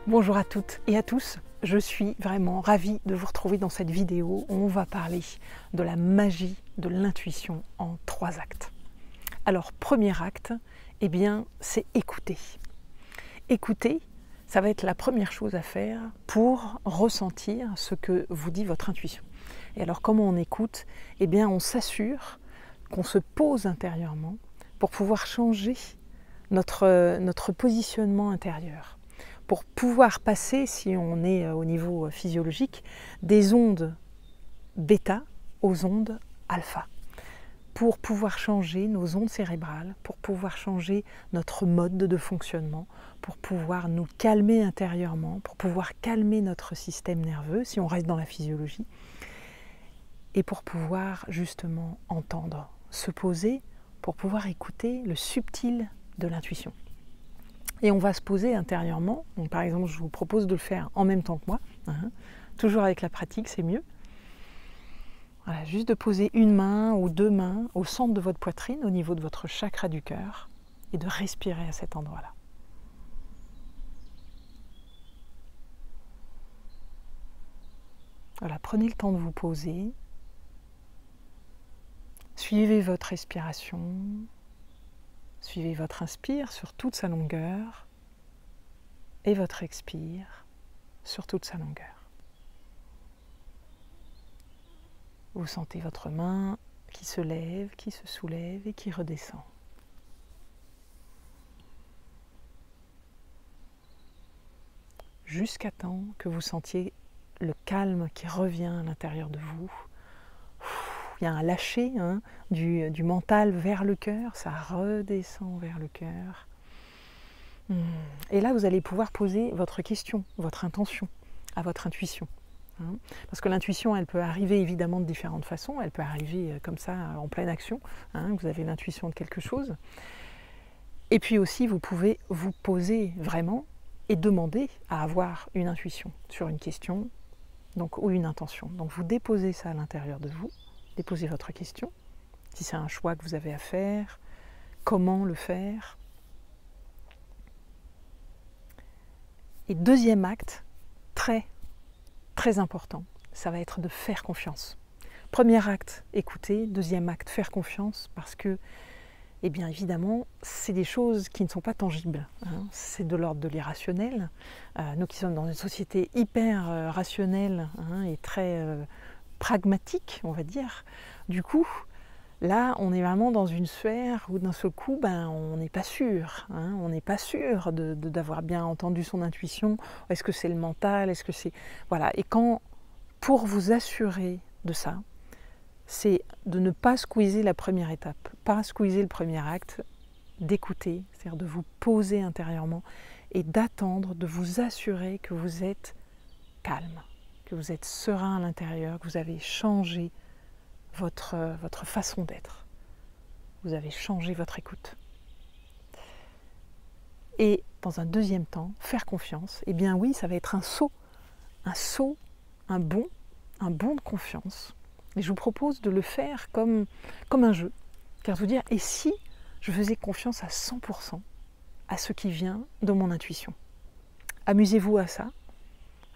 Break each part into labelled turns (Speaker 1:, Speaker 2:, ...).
Speaker 1: Bonjour à toutes et à tous, je suis vraiment ravie de vous retrouver dans cette vidéo où on va parler de la magie de l'intuition en 3 actes. Alors, premier acte, eh bien, c'est écouter. Écouter, ça va être la première chose à faire pour ressentir ce que vous dit votre intuition. Et alors, comment on écoute? Eh bien, on s'assure qu'on se pose intérieurement pour pouvoir changer notre positionnement intérieur. Pour pouvoir passer, si on est au niveau physiologique, des ondes bêta aux ondes alpha. Pour pouvoir changer nos ondes cérébrales, pour pouvoir changer notre mode de fonctionnement, pour pouvoir nous calmer intérieurement, pour pouvoir calmer notre système nerveux, si on reste dans la physiologie, et pour pouvoir justement entendre, se poser, pour pouvoir écouter le subtil de l'intuition. Et on va se poser intérieurement. Donc, par exemple, je vous propose de le faire en même temps que moi. Toujours avec la pratique, c'est mieux. Voilà, juste de poser une main ou 2 mains au centre de votre poitrine, au niveau de votre chakra du cœur, et de respirer à cet endroit-là. Voilà, prenez le temps de vous poser. Suivez votre respiration. Suivez votre inspire sur toute sa longueur et votre expire sur toute sa longueur. Vous sentez votre main qui se lève, qui se soulève et qui redescend. Jusqu'à temps que vous sentiez le calme qui revient à l'intérieur de vous. Il y a un lâcher du mental vers le cœur, ça redescend vers le cœur. Et là, vous allez pouvoir poser votre question, votre intention à votre intuition. Parce que l'intuition, elle peut arriver évidemment de différentes façons. Elle peut arriver comme ça, en pleine action. Vous avez l'intuition de quelque chose. Et puis aussi, vous pouvez vous poser vraiment et demander à avoir une intuition sur une question ou une intention. Donc vous déposez ça à l'intérieur de vous. Déposez votre question, si c'est un choix que vous avez à faire, comment le faire. Et deuxième acte, très important, ça va être de faire confiance. Premier acte, écouter. Deuxième acte, faire confiance, parce que, eh bien évidemment, c'est des choses qui ne sont pas tangibles. C'est de l'ordre de l'irrationnel. Nous qui sommes dans une société hyper rationnelle et très pragmatique, on va dire. Du coup, là, on est vraiment dans une sphère où d'un seul coup, on n'est pas sûr. On n'est pas sûr d'avoir bien entendu son intuition. Est-ce que c'est le mental? Est-ce que c'est... Voilà. Et pour vous assurer de ça, c'est de ne pas squeezer la première étape, pas squeezer le premier acte, d'écouter, c'est-à-dire de vous poser intérieurement et d'attendre, de vous assurer que vous êtes calme, que vous êtes serein à l'intérieur, que vous avez changé votre façon d'être. Vous avez changé votre écoute. Et dans un deuxième temps, faire confiance, eh bien oui, ça va être un bond de confiance. Et je vous propose de le faire comme un jeu. Car vous dire, et si je faisais confiance à 100% à ce qui vient de mon intuition? Amusez-vous à ça.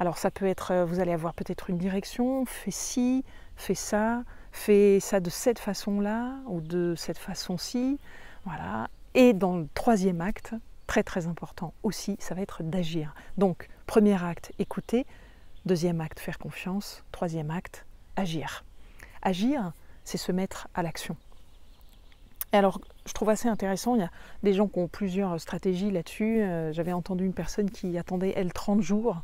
Speaker 1: Alors ça peut être, vous allez avoir peut-être une direction, fais ci, fais ça de cette façon-là ou de cette façon-ci, voilà. Et dans le troisième acte, très important aussi, ça va être d'agir. Donc, premier acte, écouter, deuxième acte, faire confiance, troisième acte, agir. Agir, c'est se mettre à l'action. Et alors, je trouve assez intéressant, il y a des gens qui ont plusieurs stratégies là-dessus. J'avais entendu une personne qui attendait, elle, 30 jours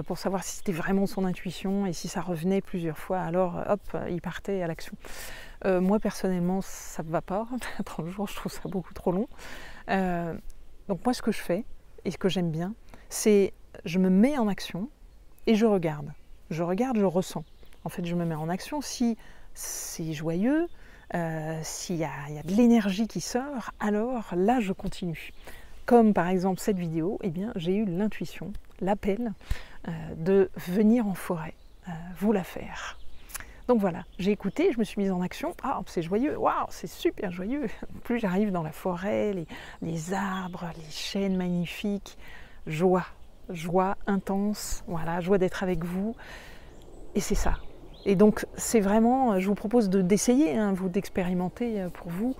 Speaker 1: pour savoir si c'était vraiment son intuition et si ça revenait plusieurs fois. Alors, hop, il partait à l'action. Moi, personnellement, ça ne va pas. 30 jours, je trouve ça beaucoup trop long. Donc moi, ce que je fais, et ce que j'aime bien, c'est je me mets en action et je regarde. Je ressens. En fait, je me mets en action. Si c'est joyeux, s'il y a de l'énergie qui sort, alors là je continue. Comme par exemple cette vidéo, eh bien j'ai eu l'intuition, l'appel de venir en forêt, vous la faire. Donc voilà, j'ai écouté, je me suis mise en action, c'est joyeux, waouh, c'est super joyeux. Plus j'arrive dans la forêt, les arbres, les chênes magnifiques, joie, joie intense, voilà, joie d'être avec vous. Et c'est ça. Et donc c'est vraiment, je vous propose d'essayer, hein, vous d'expérimenter pour vous,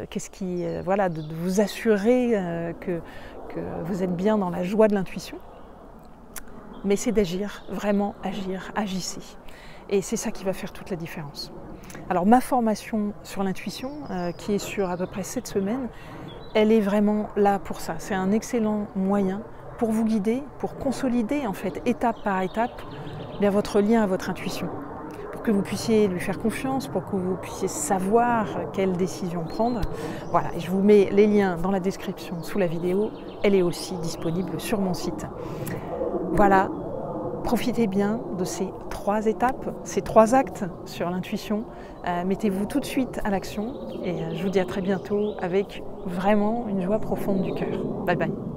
Speaker 1: qu'est-ce qui, voilà, de vous assurer que vous êtes bien dans la joie de l'intuition. Mais c'est d'agir, vraiment agir, agissez. Et c'est ça qui va faire toute la différence. Alors ma formation sur l'intuition, qui est sur à peu près 7 semaines, elle est vraiment là pour ça. C'est un excellent moyen pour vous guider, pour consolider en fait étape par étape bien votre lien à votre intuition. Pour que vous puissiez lui faire confiance, pour que vous puissiez savoir quelle décision prendre. Voilà, et je vous mets les liens dans la description sous la vidéo. Elle est aussi disponible sur mon site. Voilà, profitez bien de ces 3 étapes, ces 3 actes sur l'intuition. Mettez-vous tout de suite à l'action et je vous dis à très bientôt avec vraiment une joie profonde du cœur. Bye bye.